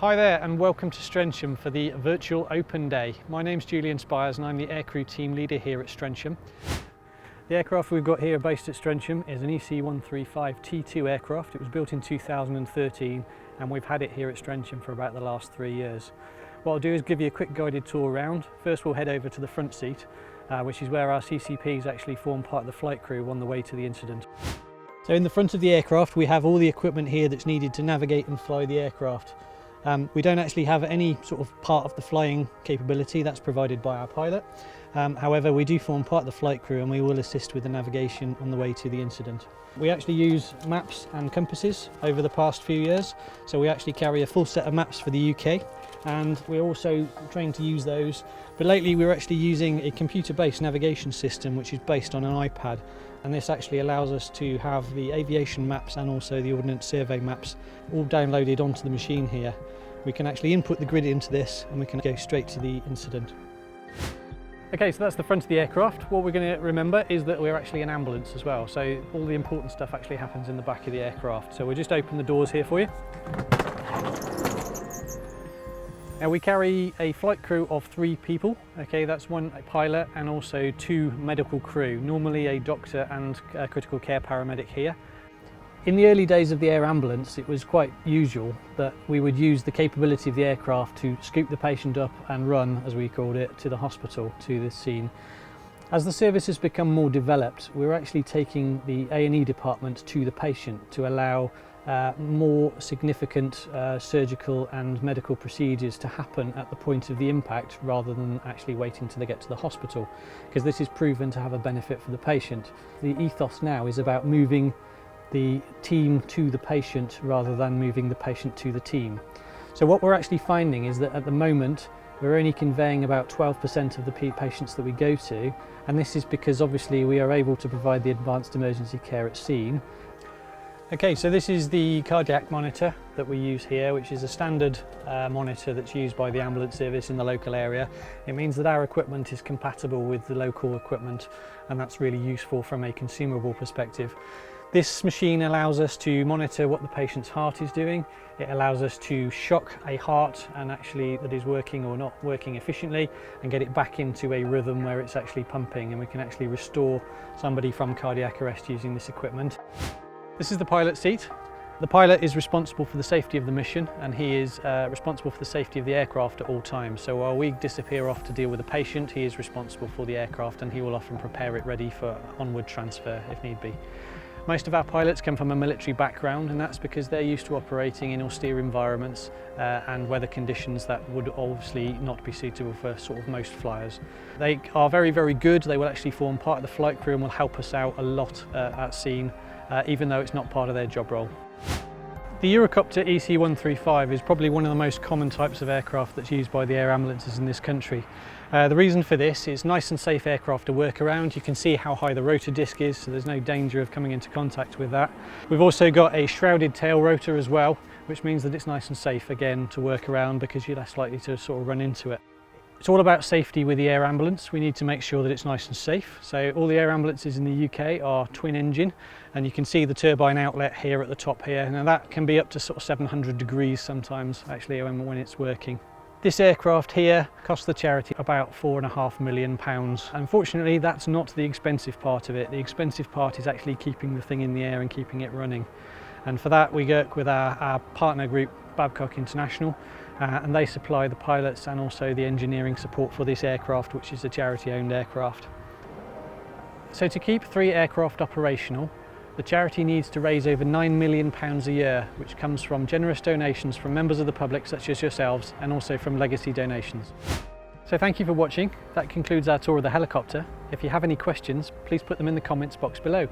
Hi there and welcome to Strensham for the virtual open day. My name's Julian Spiers and I'm the Aircrew team leader here at Strensham. The aircraft we've got here based at Strensham is an Ec135 T2 aircraft. It was built in 2013 and we've had it here at Strensham for about the last 3 years. What I'll do is give you a quick guided tour around. First we'll head over to the front seat, which is where our CCPs actually form part of the flight crew on the way to the incident. So in the front of the aircraft we have all the equipment here that's needed to navigate and fly the aircraft. We don't actually have any sort of part of the flying capability, that's provided by our pilot. However, we do form part of the flight crew and we will assist with the navigation on the way to the incident. We actually use maps and compasses over the past few years. So we actually carry a full set of maps for the UK and we're also trained to use those. But lately we're actually using a computer-based navigation system which is based on an iPad. And this actually allows us to have the aviation maps and also the ordnance survey maps all downloaded onto the machine here. We can actually input the grid into this and we can go straight to the incident. Okay, so that's the front of the aircraft. What we're going to remember is that we're actually an ambulance as well. So all the important stuff actually happens in the back of the aircraft. So we'll just open the doors here for you. Now we carry a flight crew of 3 people, okay, that's one pilot and also 2 medical crew, normally a doctor and a critical care paramedic here. In the early days of the air ambulance it was quite usual that we would use the capability of the aircraft to scoop the patient up and run, as we called it, to the hospital, to this scene. As the service has become more developed, we're actually taking the A&E department to the patient to allow more significant surgical and medical procedures to happen at the point of the impact rather than actually waiting till they get to the hospital, because this is proven to have a benefit for the patient. The ethos now is about moving the team to the patient rather than moving the patient to the team. So what we're actually finding is that at the moment we're only conveying about 12% of the patients that we go to, and this is because obviously we are able to provide the advanced emergency care at scene. Okay, so this is the cardiac monitor that we use here, which is a standard monitor that's used by the ambulance service in the local area. It means that our equipment is compatible with the local equipment, and that's really useful from a consumable perspective. This machine allows us to monitor what the patient's heart is doing. It allows us to shock a heart and actually that is working or not working efficiently and get it back into a rhythm where it's actually pumping, and we can actually restore somebody from cardiac arrest using this equipment. This is the pilot seat. The pilot is responsible for the safety of the mission and he is responsible for the safety of the aircraft at all times. So while we disappear off to deal with a patient, he is responsible for the aircraft and he will often prepare it ready for onward transfer if need be. Most of our pilots come from a military background, and that's because they're used to operating in austere environments and weather conditions that would obviously not be suitable for sort of most flyers. They are very, very good. They will actually form part of the flight crew and will help us out a lot at scene, even though it's not part of their job role. The Eurocopter Ec135 is probably one of the most common types of aircraft that's used by the air ambulances in this country. The reason for this is nice and safe aircraft to work around. You can see how high the rotor disc is, so there's no danger of coming into contact with that. We've also got a shrouded tail rotor as well, which means that it's nice and safe again to work around because you're less likely to sort of run into it. It's all about safety with the air ambulance. We need to make sure that it's nice and safe. So all the air ambulances in the UK are twin engine, and you can see the turbine outlet here at the top here. Now that can be up to sort of 700 degrees sometimes actually when it's working. This aircraft here cost the charity about £4.5 million. Unfortunately, that's not the expensive part of it. The expensive part is actually keeping the thing in the air and keeping it running. And for that we work with our partner group, Babcock International, and they supply the pilots and also the engineering support for this aircraft, which is a charity-owned aircraft. So to keep 3 aircraft operational, the charity needs to raise over £9 million a year, which comes from generous donations from members of the public such as yourselves and also from legacy donations. So thank you for watching. That concludes our tour of the helicopter. If you have any questions, please put them in the comments box below.